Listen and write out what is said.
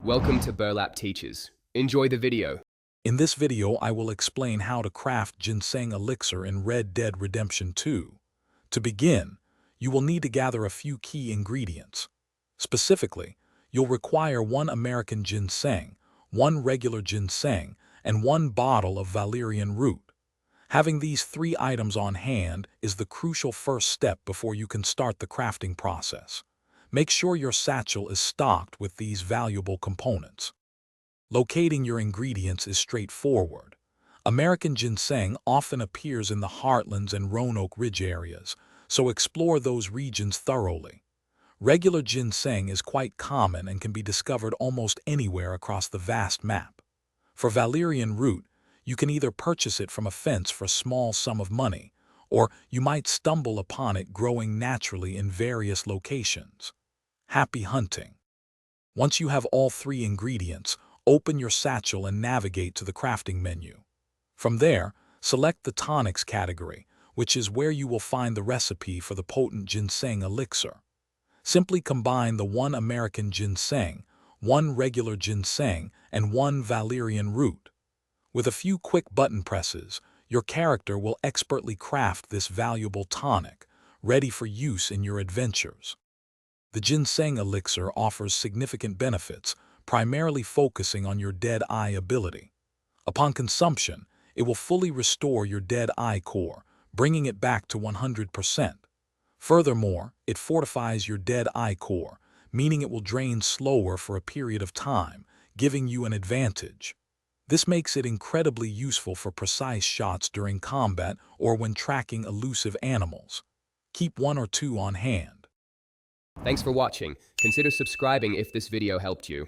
Welcome to Burlap Teachers. Enjoy the video. In this video, I will explain how to craft Ginseng Elixir in Red Dead Redemption 2. To begin, you will need to gather a few key ingredients. Specifically, you'll require 1 American ginseng, 1 regular ginseng, and 1 bottle of valerian root. Having these 3 items on hand is the crucial first step before you can start the crafting process. Make sure your satchel is stocked with these valuable components. Locating your ingredients is straightforward. American ginseng often appears in the Heartlands and Roanoke Ridge areas, so explore those regions thoroughly. Regular ginseng is quite common and can be discovered almost anywhere across the vast map. For valerian root, you can either purchase it from a fence for a small sum of money, or you might stumble upon it growing naturally in various locations. Happy hunting! Once you have all 3 ingredients, open your satchel and navigate to the crafting menu. From there, select the tonics category, which is where you will find the recipe for the potent ginseng elixir. Simply combine the 1 American ginseng, 1 regular ginseng, and 1 valerian root. With a few quick button presses, your character will expertly craft this valuable tonic, ready for use in your adventures. The ginseng elixir offers significant benefits, primarily focusing on your dead eye ability. Upon consumption, it will fully restore your dead eye core, bringing it back to 100%. Furthermore, it fortifies your dead eye core, meaning it will drain slower for a period of time, giving you an advantage. This makes it incredibly useful for precise shots during combat or when tracking elusive animals. Keep 1 or 2 on hand. Thanks for watching. Consider subscribing if this video helped you.